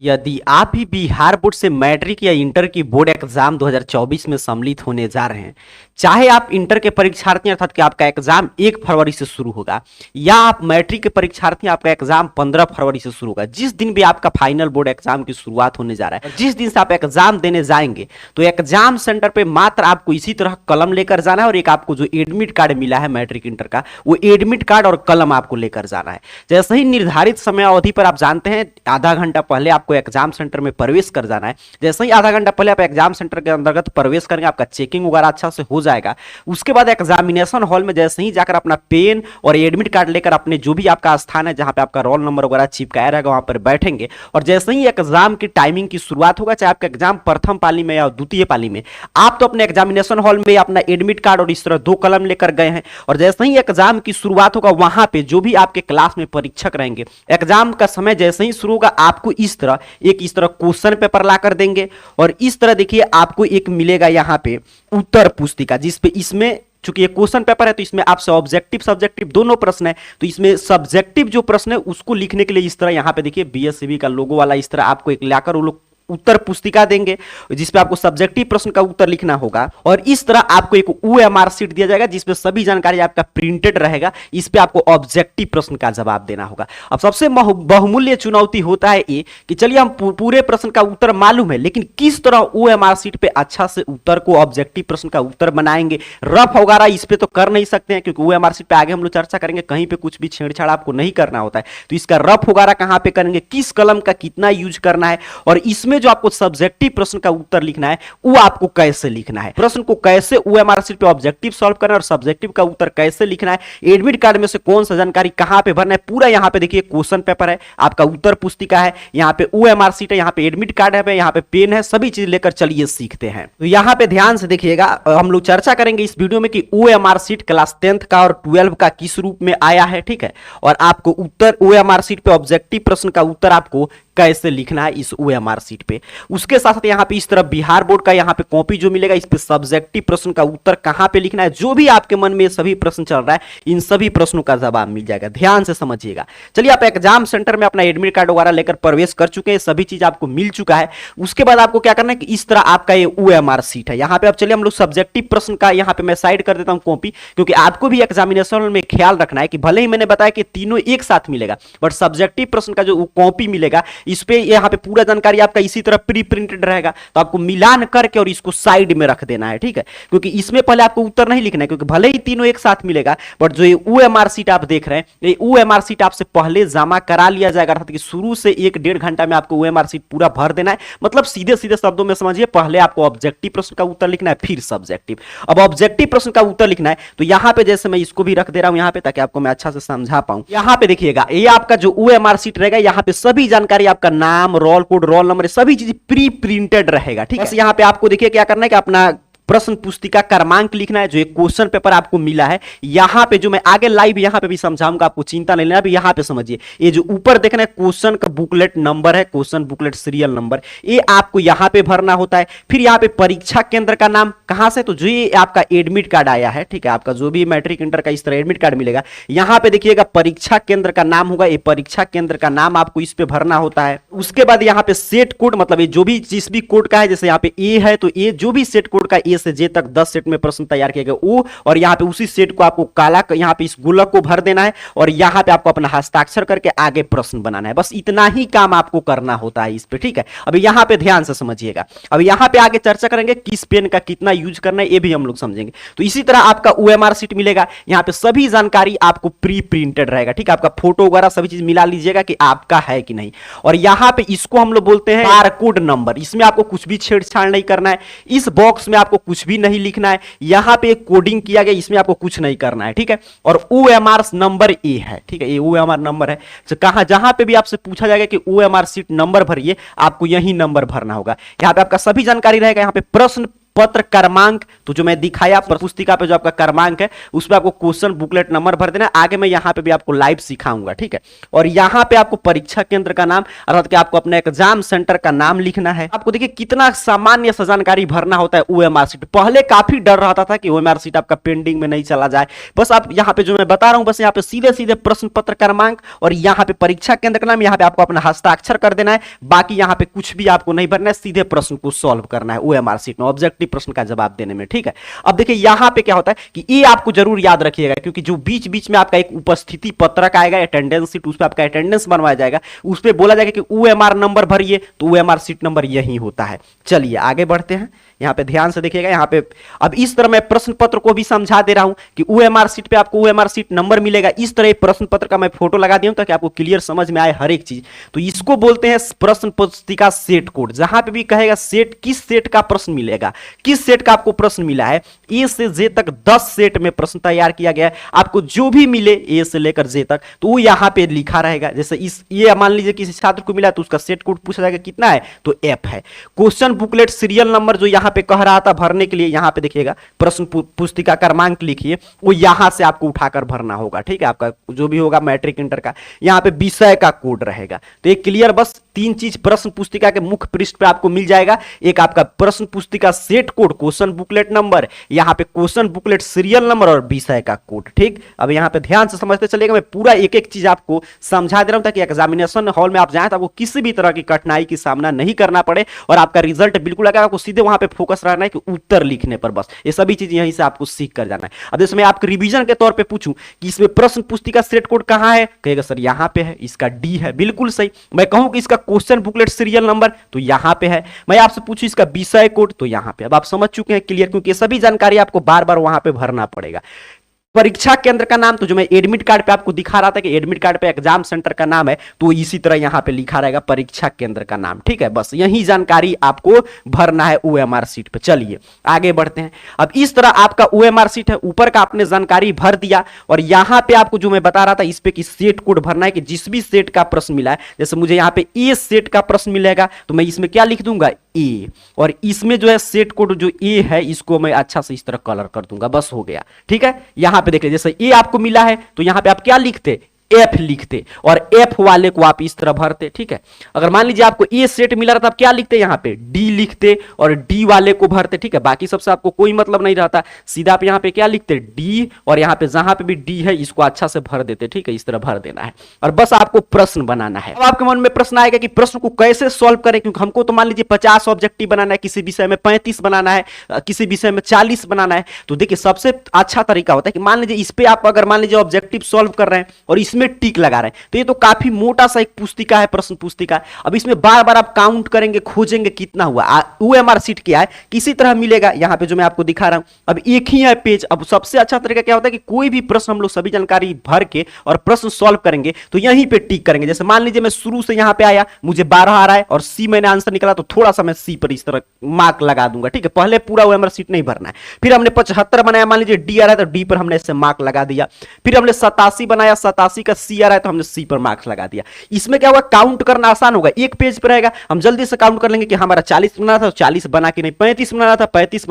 यदि आप भी बिहार बोर्ड से मैट्रिक या इंटर की बोर्ड एग्जाम 2024 में सम्मिलित होने जा रहे हैं, चाहे आप इंटर के परीक्षार्थी हैं, अर्थात कि आपका एग्जाम 1 फरवरी से शुरू होगा, या आप मैट्रिक के परीक्षार्थी हैं, आपका एग्जाम 15 फरवरी से शुरू होगा, जिस दिन भी आपका फाइनल बोर्ड एग्जाम की शुरुआत होने जा रहा है, जिस दिन से आप एग्जाम देने जाएंगे, तो एग्जाम सेंटर पे मात्र आपको इसी तरह कलम लेकर जाना है और एक आपको जो एडमिट कार्ड मिला है मैट्रिक इंटर का, वो एडमिट कार्ड और कलम आपको लेकर जाना है। जैसे ही निर्धारित समय अवधि पर आप जानते हैं आधा घंटा पहले आपको एग्जाम सेंटर में प्रवेश कर जाना है। जैसे ही आधा घंटा पहले आप एग्जाम सेंटर के अंतर्गत प्रवेश करेंगे, आपका चेकिंग वगैरह अच्छा से हो जाएगा। उसके बाद एग्जामिनेशन हॉल में जैसे ही जाकर अपना पेन और एडमिट कार्ड लेकर अपने जो भी आपका स्थान है जहां पे आपका रोल नंबर वगैरह चिपकाया रहेगा वहां पर बैठेंगे और जैसे ही एग्जाम की टाइमिंग की शुरुआत होगा, चाहे आपका एग्जाम प्रथम पाली में या द्वितीय पाली में, आप तो अपने एग्जामिनेशन हॉल में अपना एडमिट कार्ड और इस तरह 2 कलम लेकर गए हैं और जैसे ही एग्जाम की शुरुआत होगा वहां पे जो भी आपके क्लास में परीक्षक रहेंगे, एग्जाम का समय जैसे ही शुरू होगा आपको इस तरह क्वेश्चन पेपर लाकर देंगे और इस तरह देखिए आपको एक मिलेगा यहां पे उत्तर पुस्तिका, जिसपे इसमें चूंकि ये क्वेश्चन पेपर है तो इसमें आपसे ऑब्जेक्टिव सब्जेक्टिव दोनों प्रश्न है, तो इसमें सब्जेक्टिव जो प्रश्न है उसको लिखने के लिए इस तरह यहां पे देखिए बीएससीबी का लोगो वाला इस तरह आपको एक लाकर वो लोग उत्तर पुस्तिका देंगे जिसपे आपको सब्जेक्टिव प्रश्न का उत्तर लिखना होगा और इस तरह आपको एक ओएमआर शीट दिया जाएगा जिसपे सभी जानकारी आपका प्रिंटेड रहेगा। इस पे आपको ऑब्जेक्टिव प्रश्न का जवाब देना होगा। अब सबसे बहुमूल्य चुनौती होता है ये कि चलिए हम पूरे प्रश्न का उत्तर मालूम है, लेकिन किस तरह ओएमआर शीट पे अच्छा से उत्तर को ऑब्जेक्टिव प्रश्न का उत्तर बनाएंगे। रफ वगैरह इस पे तो कर नहीं सकते हैं क्योंकि ओएमआर शीट पे आगे हम लोग चर्चा करेंगे, कहीं पे कुछ भी छेड़छाड़ आपको नहीं करना होता है, तो इसका रफ वगैरह कहां पे करेंगे, किस कलम का कितना यूज करना है और इसमें जो आपको सब्जेक्टिव प्रश्न का उत्तर लिखना है वो आपको कैसे लिखना है, प्रश्न को कैसे ओएमआर शीट पे ऑब्जेक्टिव सॉल्व करना है और सब्जेक्टिव का उत्तर कैसे लिखना है, एडमिट कार्ड में से कौन सा जानकारी कहां पे भरना है, पूरा यहां पे देखिए क्वेश्चन पेपर है, आपका उत्तर पुस्तिका है, यहां पे ओएमआर शीट है, यहां पे एडमिट कार्ड है, यहां पे पेन है, सभी चीज लेकर चलिए सीखते हैं। तो यहां पे ध्यान से देखिएगा, हम लोग चर्चा करेंगे इस वीडियो में कि ओएमआर शीट क्लास 10th का और 12 का किस रूप में आया है, ठीक है, और आपको उत्तर ओएमआर शीट पे ऑब्जेक्टिव प्रश्न का उत्तर आपको कैसे लिखना है इस ओएमआर शीट पे। उसके साथ साथ यहां पे इस तरह बिहार बोर्ड का यहां पे कॉपी जो मिलेगा, इस पे सब्जेक्टिव प्रश्न का उत्तर कहां पे लिखना है, जो भी आपके मन में सभी प्रश्न चल रहा है इन सभी प्रश्नों का जवाब मिल जाएगा। ध्यान से समझिएगा। चलिए, आप एग्जाम सेंटर में अपना एडमिट कार्ड वगैरह लेकर प्रवेश कर चुके हैं, सभी चीज आपको मिल चुका है। उसके बाद आपको क्या करना है कि इस तरह आपका ये ओएमआर शीट है, यहां पे अब चलिए हम लोग सब्जेक्टिव प्रश्न का यहां पे मैं साइड कर देता हूं कॉपी, क्योंकि आपको भी एग्जामिनेशन में ख्याल रखना है कि भले ही मैंने बताया कि तीनों एक साथ मिलेगा, बट सब्जेक्टिव प्रश्न का जो कॉपी मिलेगा इस पे यहां पे पूरा जानकारी आपका इसी तरह प्री प्रिंटेड रहेगा, तो आपको मिलान करके और इसको साइड में रख देना है, ठीक है, क्योंकि इसमें पहले आपको उत्तर नहीं लिखना है, क्योंकि भले ही तीनों एक साथ मिलेगा बट जो ये ओएमआर शीट आप देख रहे हैं, ये ओएमआर शीट आपसे पहले जमा करा लिया जाएगा, अर्थात कि शुरू से 1-1.5 घंटा में आपको ओएमआर शीट पूरा भर देना है। मतलब सीधे सीधे शब्दों में समझिए, पहले आपको ऑब्जेक्टिव प्रश्न का उत्तर लिखना है फिर सब्जेक्टिव। अब ऑब्जेक्टिव प्रश्न का उत्तर लिखना है तो यहां पे जैसे मैं इसको भी रख दे रहा हूं यहां पे, ताकि आपको मैं अच्छा से समझा पाऊं। यहां पे देखिएगा, ये आपका जो ओएमआर शीट रहेगा, यहां पे सभी जानकारी आपका नाम, रोल कोड, रोल नंबर, सभी चीज प्री प्रिंटेड रहेगा, ठीक है। बस यहां पे आपको देखिए क्या करना है कि अपना प्रश्न पुस्तिका क्रमांक लिखना है, जो एक क्वेश्चन पेपर आपको मिला है यहां पे, जो मैं आगे लाइव यहां पे भी समझाऊंगा, आपको चिंता नहीं लेना। अभी यहां पे समझिए, ये जो ऊपर देखना है क्वेश्चन का बुकलेट नंबर है, क्वेश्चन बुकलेट सीरियल नंबर, ये आपको यहां पे भरना होता है। फिर यहां पे परीक्षा केंद्र का नाम कहां से, तो जो ये आपका एडमिट कार्ड आया है, ठीक है, आपका जो भी मैट्रिक इंटर का इस तरह एडमिट कार्ड मिलेगा, यहां पे देखिएगा परीक्षा केंद्र का नाम होगा, ये परीक्षा केंद्र का नाम आपको इस पे भरना होता है। उसके बाद यहां पे सेट कोड, मतलब ये जो भी जिस भी कोड का है, जैसे यहां पे ए है तो ए, जो भी सेट कोड का ए से जे तक 10 सेट में प्रश्न तैयार किया गया वो, और यहां पे उसी सेट को आपको काला यहां पे इस गुल्लक को भर देना है और यहां पे आपको अपना हस्ताक्षर करके आगे प्रश्न बनाना है। बस इतना ही काम आपको करना होता है इस पे, ठीक है। अभी यहां पे ध्यान से समझिएगा। अब यहां पे आगे चर्चा करेंगे किस पेन का कितना यूज करना है, ये भी हम लोग समझेंगे। तो इसी तरह आपका ओएमआर शीट मिलेगा, यहां पे सभी जानकारी आपको प्री प्रिंटेड रहेगा, ठीक है, आपका फोटो वगैरह सभी चीज मिला लीजिएगा कि आपका है कि नहीं। और यहां पे इसको हम लोग बोलते हैं बारकोड नंबर, इसमें आपको कुछ भी छेड़छाड़ नहीं करना है, इस बॉक्स में आपको कुछ भी नहीं लिखना है, यहां पे कोडिंग किया गया, इसमें आपको कुछ नहीं करना है, ठीक है। और ओएमआर नंबर ए है, ठीक है, ये ओएमआर नंबर है। तो कहां जहां पे भी आपसे पूछा जाएगा कि ओएमआर शीट नंबर भरिए, आपको यही नंबर भरना होगा। यहां पे आपका सभी जानकारी रहेगा। यहां पे प्रश्न पत्र क्रमांक, तो जो मैं दिखाया पुस्तिका पे जो आपका क्रमांक है उस पर आपको क्वेश्चन बुकलेट नंबर भर देना। आगे मैं यहाँ पे भी आपको लाइव सिखाऊंगा, ठीक है। और यहाँ पे आपको परीक्षा केंद्र का नाम अर्थात कि आपको अपने एग्जाम सेंटर का नाम लिखना है। आपको देखिए कितना सामान्य सा जानकारी भरना होता है ओएमआर शीट। पहले काफी डर रहता था कि ओएमआर शीट आपका पेंडिंग में नहीं चला जाए। बस आप यहाँ पे जो मैं बता रहा हूं, बस यहाँ पे सीधे सीधे प्रश्न पत्र क्रमांक और यहाँ पे परीक्षा केंद्र का नाम, यहाँ पे आपको अपना हस्ताक्षर कर देना है। बाकी यहाँ पे कुछ भी आपको नहीं भरना है, सीधे प्रश्न को सॉल्व करना है ओएमआर शीट में, ऑब्जेक्टिव प्रश्न का जवाब देने में, ठीक है। अब देखिए यहाँ पे क्या होता है कि ये आपको जरूर याद रखिएगा, क्योंकि जो बीच बीच में आपका एक उपस्थिति पत्रक आएगा, अटेंडेंस शीट, उस पर आपका अटेंडेंस बनवाया जाएगा, उस पर बोला जाएगा कि ओएमआर नंबर भरिए, तो ओएमआर शीट नंबर यही होता है। चलिए आगे बढ़ते हैं, यहाँ पे ध्यान से देखिएगा। यहाँ पे अब इस तरह मैं प्रश्न पत्र को भी समझा दे रहा हूं कि ओएमआर शीट पे आपको ओएमआर शीट नंबर मिलेगा। इस तरह प्रश्न पत्र का मैं फोटो लगा दिया हूं ताकि आपको क्लियर समझ में आए हर एक चीज। तो इसको बोलते हैं प्रश्न पुस्तिका सेट कोड। जहां पे भी कहेगा सेट, किस सेट का प्रश्न मिलेगा, किस सेट का आपको प्रश्न मिला है, ए से जे तक 10 सेट में प्रश्न तैयार किया गया है। आपको जो भी मिले ए से लेकर जे तक, तो वो यहाँ पे लिखा रहेगा। जैसे इस ये मान लीजिए किसी छात्र को मिला तो उसका सेट कोड पूछा जाएगा कितना है, तो एफ है। क्वेश्चन बुकलेट सीरियल नंबर जो यहाँ पे कह रहा था भरने के लिए, यहाँ पे देखिएगा प्रश्न पुस्तिका क्रमांक लिखिए, वो यहां से आपको उठाकर भरना होगा, ठीक है। आपका जो भी होगा मैट्रिक इंटर का, यहाँ पे विषय का कोड रहेगा। तो ये क्लियर, बस 3 चीज प्रश्न पुस्तिका के मुख्य पृष्ठ पे आपको मिल जाएगा। एक आपका प्रश्न पुस्तिका set code, question booklet number, यहाँ पे क्वेश्चन बुकलेट सीरियल नंबर और विषय का कोड, ठीक। अब यहाँ पे ध्यान से समझते चलिएगा, मैं पूरा एक एक चीज आपको समझा दे रहा हूं ताकि एग्जामिनेशन हॉल में आप जाए तो आपको किसी भी तरह की कठिनाई की सामना नहीं करना पड़े और आपका रिजल्ट बिल्कुल आएगा। आपको सीधे वहां पे फोकस रहना है कि उत्तर लिखने पर, बस ये सभी चीज यहीं से आपको सीख कर जाना है। अब जैसे मैं आपके रिवीजन के तौर पे पूछूं कि इसमें प्रश्न पुस्तिका सेट कोड कहां है, कहेगा सर यहां पे है, इसका डी है, बिल्कुल सही। मैं कहूं कि इसका क्वेश्चन बुकलेट सीरियल नंबर, तो यहां पे है। मैं आपसे पूछूं इसका विषय कोड, तो यहां पे। अब आप समझ चुके हैं क्लियर, क्योंकि सभी जानकारी आपको बार बार वहां पे भरना पड़ेगा। परीक्षा केंद्र का नाम, तो जो मैं एडमिट कार्ड पे आपको दिखा रहा था कि एडमिट कार्ड पे एग्जाम सेंटर का नाम है, तो इसी तरह यहां पे लिखा रहेगा परीक्षा केंद्र का नाम, ठीक है। बस यही जानकारी आपको भरना है ओएमआर शीट पे। चलिए आगे बढ़ते हैं। अब इस तरह आपका ओएमआर शीट है, ऊपर का आपने जानकारी भर दिया और यहां पे आपको जो मैं बता रहा था इस पे कि सेट कोड भरना है कि जिस भी सेट का प्रश्न मिला है, जैसे मुझे यहां पे ए सेट का प्रश्न मिलेगा तो मैं इसमें क्या लिख दूंगा, ए, और इसमें जो है सेट कोड जो ए है इसको मैं अच्छा से इस तरह कलर कर दूंगा, बस हो गया, ठीक है। यहां पे देख लीजिए जैसे ए आपको मिला है तो यहां पे आप क्या लिखते, एफ लिखते, और एफ वाले को आप इस तरह भरते, ठीक है। अगर मान लीजिए आपको ए सेट मिला रहता, आप क्या लिखते, यहां पे डी लिखते और डी वाले को भरते, ठीक है। बाकी सबसे आपको कोई मतलब नहीं रहता, सीधा आप यहां पे क्या लिखते, डी, और यहां पे जहां पे भी डी है इसको अच्छा से भर देते, ठीक है। इस तरह भर देना है और बस आपको प्रश्न बनाना है। अब आपके मन में प्रश्न आएगा कि प्रश्न को कैसे सॉल्व करें, क्योंकि हमको तो मान लीजिए 50 ऑब्जेक्टिव बनाना है, किसी विषय में 35 बनाना है, किसी विषय में 40 बनाना है। तो देखिए सबसे अच्छा तरीका होता है कि मान लीजिए इस पे आप अगर मान लीजिए ऑब्जेक्टिव सॉल्व कर रहे हैं और इसमें टिक लगा रहे हैं, तो ये तो काफी मोटा सा एक पुस्तिका है, प्रश्न पुस्तिका। अब इसमें बार बार आप काउंट करेंगे, खोजेंगे कितना हुआ, ओएमआर शीट क्या है किसी तरह मिलेगा, यहां पे जो मैं आपको दिखा रहा हूं। अब एक ही है पेज। अब सबसे अच्छा तरीका क्या होता है कि कोई भी प्रश्न हम लोग सभी जानकारी भर के और प्रश्न सॉल्व करेंगे तो यहीं पे टिक करेंगे। जैसे मान लीजिए मैं शुरू से यहां पे आया, मुझे 12 आ रहा है और सी मैंने आंसर निकाला, तो थोड़ा सा मैं सी पर इस तरह मार्क लगा दूंगा, ठीक है। पहले पूरा ओएमआर शीट नहीं भरना है। फिर हमने 75 बनाया, मान लीजिए डी आ रहा है तो डी पर हमने ऐसे मार्क लगा दिया। फिर हमने 87 बनाया, 87 का सी आ रहा है तो हमने सी पर मार्क्स लगा दिया। इसमें क्या होगा, काउंट करना आसान होगा, एक पेज पर रहेगा, हम जल्दी से काउंट कर लेंगे कि हमारा 40 बनाना था तो 40 बना कि नहीं, 35 बनाना था 35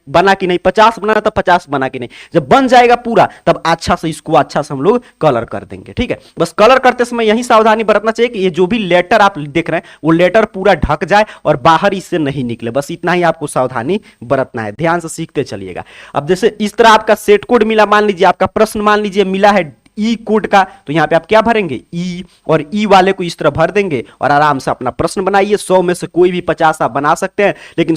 बना कि नहीं, 50 बनाना था 50 बना कि नहीं। जब बन जाएगा पूरा तब अच्छा से इसको अच्छा से हम लोग कलर कर देंगे, ठीक है। बस कलर करते समय यही सावधानी बरतना चाहिए कि ये जो भी लेटर आप देख रहे हैं वो लेटर पूरा ढक जाए और बाहर इससे नहीं निकले, बस इतना ही आपको सावधानी बरतना है। ध्यान से सीखते चलिएगा। अब जैसे इस तरह आपका सेट कोड मिला, मान लीजिए आपका प्रश्न मान लीजिए मिला है ई कोड का, तो यहां पे आप क्या भरेंगे, ई, और ई वाले को इस तरह भर देंगे और आराम से अपना प्रश्न बनाइए। 100 में से कोई भी 50 आप बना सकते हैं, लेकिन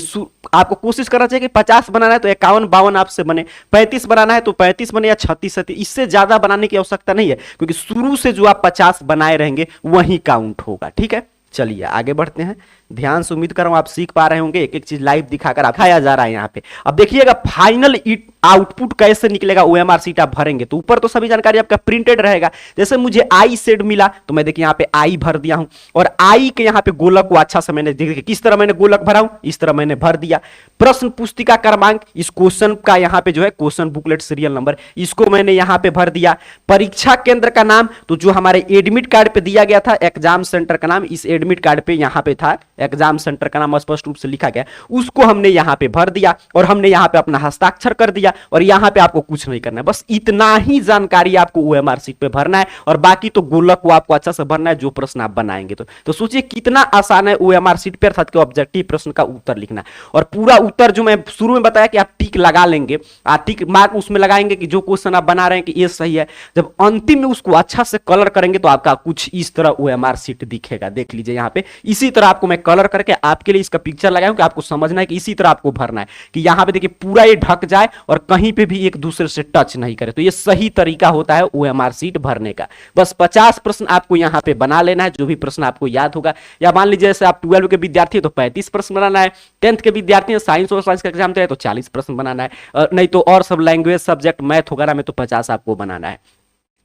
आपको कोशिश करना चाहिए कि 50 बनाना है तो 51 52 आपसे बने, 35 बनाना है तो 35 बने या 36 37, इससे ज्यादा बनाने की आवश्यकता नहीं है, क्योंकि शुरू से जो आप 50 बनाए रहेंगे वही काउंट होगा, ठीक है। चलिए आगे बढ़ते हैं। ध्यान से उम्मीद कर रहा हूं आप सीख पा रहे होंगे, एक एक चीज लाइव दिखाकर दिखाया जा रहा है यहाँ पे। अब देखिएगा फाइनल आउटपुट कैसे निकलेगा, ओएमआर शीट आप भरेंगे तो ऊपर तो सभी जानकारी आपका प्रिंटेड रहेगा। जैसे मुझे आई सेट मिला तो मैं देखिए यहाँ पे आई भर दिया हूं, और आई के यहाँ पे गोलक को अच्छा से मैंने देखिए किस तरह मैंने गोलक भरा हूं, इस तरह मैंने भर दिया। प्रश्न पुस्तिका क्रमांक, इस क्वेश्चन का यहाँ पे जो है क्वेश्चन बुकलेट सीरियल नंबर, इसको मैंने यहाँ पे भर दिया। परीक्षा केंद्र का नाम, तो जो हमारे एडमिट कार्ड पे दिया गया था एग्जाम सेंटर का नाम, इस एडमिट कार्ड पे यहाँ पे था एग्जाम सेंटर का नाम स्पष्ट रूप से लिखा गया, उसको हमने यहाँ पे भर दिया और हमने यहाँ पे अपना हस्ताक्षर कर दिया और यहाँ पे आपको कुछ नहीं करना है, बस इतना ही जानकारी आपको ओएमआर शीट पे भरना है और बाकी तो गोलक को आपको अच्छा से भरना है जो प्रश्न आप बनाएंगे। तो सोचिए कितना आसान है ओएमआर शीट पे अर्थात कि ऑब्जेक्टिव प्रश्न का उत्तर लिखना। और पूरा उत्तर जो मैं शुरू में बताया कि आप टिक लगा लेंगे, टिक मार्क उसमें लगाएंगे कि जो क्वेश्चन आप बना रहे हैं कि ये सही है, जब अंतिम में उसको अच्छा से कलर करेंगे तो आपका कुछ इस तरह ओएमआर शीट दिखेगा। देख लीजिए यहाँ पे इसी तरह आपको मैं कलर करके आपके लिए इसका पिक्चर लगाया हूं कि आपको समझना है कि इसी तरह आपको भरना है कि यहाँ पे देखिए पूरा ये ढक जाए और कहीं पे भी एक दूसरे से टच नहीं करे। तो ये सही तरीका होता है ओएमआर शीट भरने का। बस 50 प्रश्न आपको यहाँ पे बना लेना है, जो भी प्रश्न आपको याद होगा। या मान लीजिए जैसे आप 12 के विद्यार्थी है तो 35 प्रश्न बनाना है, 10th के विद्यार्थी है साइंस और साइंस का एग्जाम तो है तो 40 प्रश्न बनाना है, नहीं तो और सब लैंग्वेज सब्जेक्ट मैथ वगैरह में तो 50 आपको बनाना है।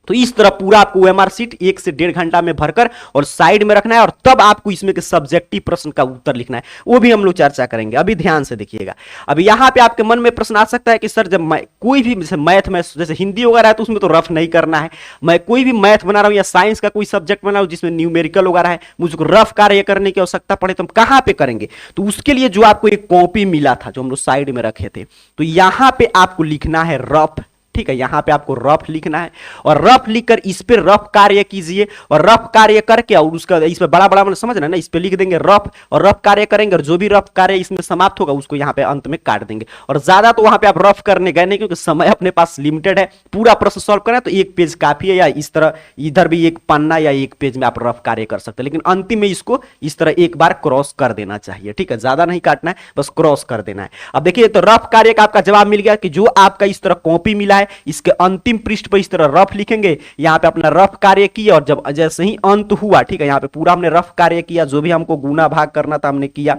तो इस तरह पूरा आपको ओएमआर शीट 1 से 1.5 घंटा में भरकर और साइड में रखना है और तब आपको इसमें के सब्जेक्टिव प्रश्न का उत्तर लिखना है, वो भी हम लोग चर्चा करेंगे। अभी ध्यान से देखिएगा, अभी यहाँ पे आपके मन में प्रश्न आ सकता है कि सर जब कोई भी मैथ में जैसे हिंदी वगैरह है तो उसमें तो रफ नहीं करना है, मैं कोई भी मैथ बना रहा हूँ या साइंस का कोई सब्जेक्ट बना रहा हूँ जिसमें न्यूमेरिकल वगैरह है, मुझको रफ कार्य करने की आवश्यकता पड़े तो हम कहाँ पे करेंगे? तो उसके लिए जो आपको एक कॉपी मिला था जो हम लोग साइड में रखे थे, तो यहाँ पे आपको लिखना है रफ। ठीक है, यहां पे आपको रफ लिखना है और रफ लिखकर इस पे रफ कार्य कीजिए और रफ कार्य करके और उसका इस पे बड़ा बड़ा मतलब समझना ना, इस पे लिख देंगे रफ और रफ कार्य करेंगे और जो भी रफ कार्य इसमें समाप्त होगा उसको यहां पे अंत में काट देंगे। और ज्यादा तो वहां पे आप रफ करने गए नहीं क्योंकि समय अपने पास लिमिटेड है, पूरा प्रश्न सॉल्व करना है तो एक पेज काफी है, या इस तरह इधर भी एक पन्ना या एक पेज में आप रफ कार्य कर सकते हैं, लेकिन अंतिम में इसको इस तरह एक बार क्रॉस कर देना चाहिए। ठीक है, ज्यादा नहीं काटना है, बस क्रॉस कर देना है। अब देखिए तो रफ कार्य का आपका जवाब मिल गया कि जो आपका इस तरह कॉपी मिला है इसके अंतिम पृष्ठ पर इस तरह रफ लिखेंगे, यहां पे अपना रफ कार्य किया और जब जैसे ही अंत हुआ, ठीक है, यहां पे पूरा हमने रफ कार्य किया, जो भी हमको गुना भाग करना था हमने किया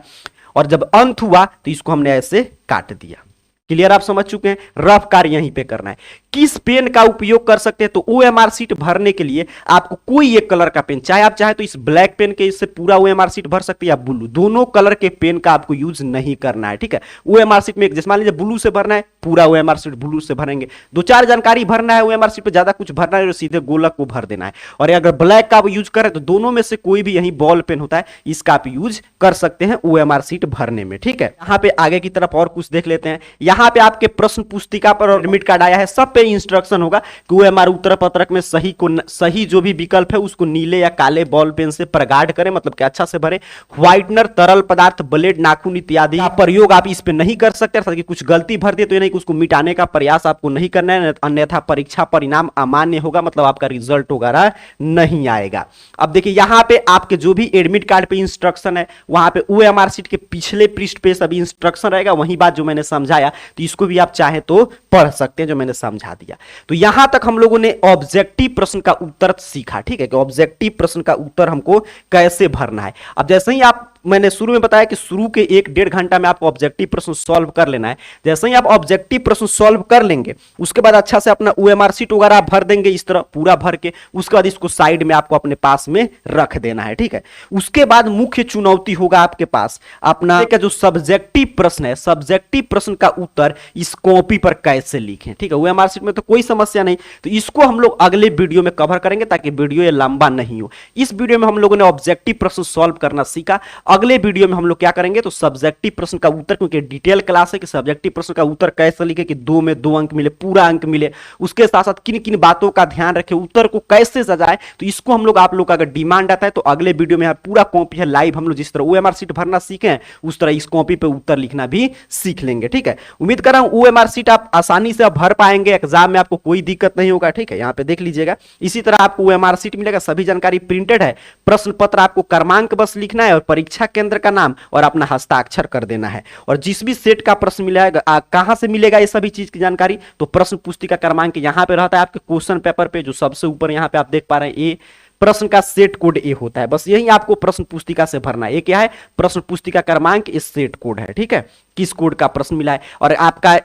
और जब अंत हुआ तो इसको हमने ऐसे काट दिया। क्लियर, आप समझ चुके हैं? रफ कार्य यहीं पे करना है। किस पेन का उपयोग कर सकते हैं? तो ओएमआर शीट भरने के लिए आपको कोई एक कलर का पेन, चाहे आप चाहे तो इस ब्लैक पेन के इससे पूरा ओएमआर शीट भर सकते हैं या ब्लू, दोनों कलर के पेन का आपको यूज नहीं करना है। ठीक है, ओएमआर शीट में जैसे मान लीजिए ब्लू से भरना है, पूरा ओएमआर शीट ब्लू से भरेंगे। 2-4 जानकारी भरना है ओएमआर शीट पे, ज्यादा कुछ भरना है, सीधे गोलक को भर देना है। और अगर ब्लैक का आप यूज करें तो दोनों में से कोई भी यही बॉल पेन होता है, इसका आप यूज कर सकते हैं ओएमआर शीट भरने में। ठीक है, यहां पे आगे की तरफ और कुछ देख लेते हैं। यहां पे आपके प्रश्न पुस्तिका पर और एडमिट कार्ड आया है, सब पे इंस्ट्रक्शन होगा कि ओएमआर उत्तर पत्रक में सही जो भी विकल्प है उसको नीले या काले बॉल पेन से प्रगाढ़ करें, मतलब कि अच्छा से भरे। व्हाइटनर, तरल पदार्थ, ब्लेड, नाखून इत्यादि का प्रयोग आप इस पे नहीं कर सकते, अर्थात कि कुछ गलती भर दिए तो ये नहीं कि उसको मिटाने का प्रयास आपको नहीं करना है, अन्यथा परीक्षा परिणाम अमान्य होगा, मतलब आपका रिजल्ट वगैरह नहीं आएगा। अब देखिए यहां पे आपके जो भी एडमिट कार्ड पे इंस्ट्रक्शन है वहां पे ओएमआर शीट के पिछले पृष्ठ पे सभी इंस्ट्रक्शन रहेगा, वही बात जो मैंने समझाया, तो इसको भी आप चाहे तो पढ़ सकते हैं जो मैंने समझा दिया। तो यहां तक हम लोगों ने ऑब्जेक्टिव प्रश्न का उत्तर सीखा। ठीक है, कि ऑब्जेक्टिव प्रश्न का उत्तर हमको कैसे भरना है। अब जैसे ही आप, मैंने शुरू में बताया कि शुरू के 1-1.5 घंटा में आपको ऑब्जेक्टिव प्रश्न सॉल्व कर लेना है। जैसे ही आप ऑब्जेक्टिव प्रश्न सॉल्व कर लेंगे उसके बाद अच्छा से अपना ओएमआर शीट वगैरह आप भर देंगे इस तरह पूरा भर के, उसके बाद इसको साइड में आपको अपने पास में रख देना है। ठीक है, उसके बाद मुख्य चुनौती होगा आपके पास अपना जो सब्जेक्टिव प्रश्न है, सब्जेक्टिव प्रश्न का उत्तर इस कॉपी पर कैसे लिखें। ठीक है, ओएमआर शीट में तो कोई समस्या नहीं, तो इसको हम लोग अगले वीडियो में कवर करेंगे ताकि वीडियो ये लंबा नहीं हो। इस वीडियो में हम लोगों ने ऑब्जेक्टिव प्रश्न सॉल्व करना सीखा, अगले वीडियो में हम लोग क्या करेंगे तो सब्जेक्टिव प्रश्न का उत्तर, क्योंकि डिटेल क्लास है कि सब्जेक्टिव प्रश्न का उत्तर कैसे लिखे कि 2 में 2 अंक मिले, पूरा अंक मिले, उसके साथ साथ किन किन बातों का ध्यान रखें, उत्तर को कैसे सजाए, तो इसको हम लोग, आप लोग का अगर डिमांड आता है तो अगले वीडियो में पूरा कॉपी है लाइव, हम लोग जिस तरह ओएमआर शीट भरना सीखे उस तरह इस कॉपी पे उत्तर लिखना भी सीख लेंगे। ठीक है, उम्मीद कर रहा हूं ओएमआर शीट आप आसानी से भर पाएंगे, एग्जाम में आपको कोई दिक्कत नहीं होगा। ठीक है, यहां पे देख लीजिएगा, इसी तरह आपको ओएमआर शीट मिलेगा, सभी जानकारी प्रिंटेड है, प्रश्न पत्र आपको क्रमांक बस लिखना है और परीक्षा केंद्र का नाम और अपना हस्ताक्षर कर देना है। और जिस भी सेट का प्रश्न मिलेगा, कहां से मिलेगा ये सभी चीज की जानकारी, तो प्रश्न पुस्तिका क्रमांक यहां पे रहता है आपके क्वेश्चन पेपर पे, जो सबसे ऊपर यहां पे आप देख पा रहे हैं, ए प्रश्न का सेट कोड ए होता है, बस यही आपको प्रश्न पुस्तिका से भरना है। ये क्या है? प्रश्न पुस्तिका क्रमांक, इस सेट कोड है। ठीक है, किस कोड का प्रश्न मिला है और आपका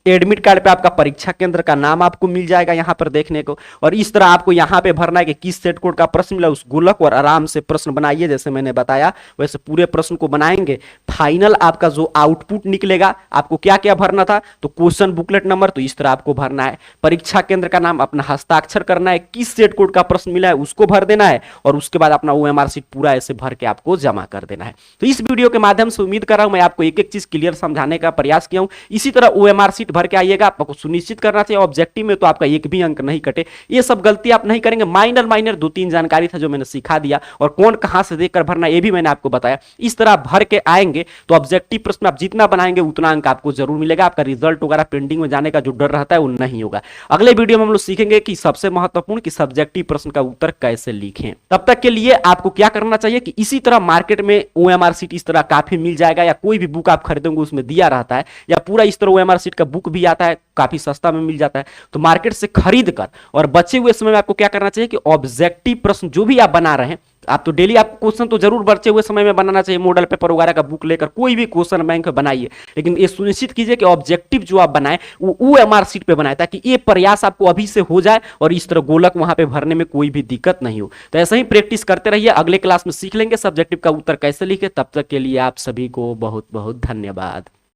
एडमिट कार्ड पे आपका परीक्षा केंद्र का नाम आपको मिल जाएगा यहाँ पर देखने को। और इस तरह आपको यहाँ पे भरना है कि किस सेट कोड का प्रश्न मिला, उस गोलक और आराम से प्रश्न बनाइए, जैसे मैंने बताया वैसे पूरे प्रश्न को बनाएंगे। फाइनल आपका जो आउटपुट निकलेगा, आपको क्या क्या भरना था, तो क्वेश्चन बुकलेट नंबर, तो इस तरह आपको भरना है, परीक्षा केंद्र का नाम, अपना हस्ताक्षर करना है, किस सेट कोड का प्रश्न मिला है उसको भर देना है, और उसके बाद अपना ओएमआर सीट पूरा ऐसे भर के आपको जमा कर देना है। तो इस वीडियो के माध्यम से उम्मीद कर रहा हूं मैं आपको एक एक चीज क्लियर समझाने का प्रयास किया हूं। इसी तरह ओएमआर सीट भर के आइएगा, आपको सुनिश्चित करना चाहिए ऑब्जेक्टिव में तो आपका एक भी अंक नहीं कटे। ये सब गलती आप नहीं करेंगे, माइनर माइनर 2-3 जानकारी था जो मैंने सिखा दिया, और कौन कहां से देखकर भरना ये भी मैंने आपको बताया। इस तरह भर के आएंगे तो ऑब्जेक्टिव प्रश्न आप जितना बनाएंगे उतना अंक आपको जरूर मिलेगा, आपका रिजल्ट वगैरह पेंडिंग में जाने का जो डर रहता है वो नहीं होगा। अगले वीडियो में हम लोग सीखेंगे कि सबसे महत्वपूर्ण कि सब्जेक्टिव प्रश्न का उत्तर कैसे लिखें। तब तक के लिए आपको क्या करना चाहिए कि इसी तरह मार्केट में ओएमआर सीट इस तरह काफी मिल जाएगा, या कोई भी बुक आप खरीदेंगे उसमें दिया रहता है, या पूरा इस तरह ओएमआर सीट का बुक भी आता है, काफी सस्ता में मिल जाता है। तो मार्केट से खरीद कर और बचे हुए समय में आपको क्या करना चाहिए कि ऑब्जेक्टिव प्रश्न जो भी आप बना रहे हैं, आप तो डेली आपको क्वेश्चन तो जरूर बचे हुए समय में बनाना चाहिए, मॉडल पेपर वगैरह का बुक लेकर कोई भी क्वेश्चन बैंक में बनाइए, लेकिन ये सुनिश्चित कीजिए कि ऑब्जेक्टिव जो आप बनाए वो ओएमआर सीट पे बनाए, ताकि ये प्रयास आपको अभी से हो जाए और इस तरह गोलक वहां पे भरने में कोई भी दिक्कत नहीं हो। तो ऐसे ही प्रैक्टिस करते रहिए, अगले क्लास में सीख लेंगे सब्जेक्टिव का उत्तर कैसे लिखे। तब तक के लिए आप सभी को बहुत बहुत धन्यवाद।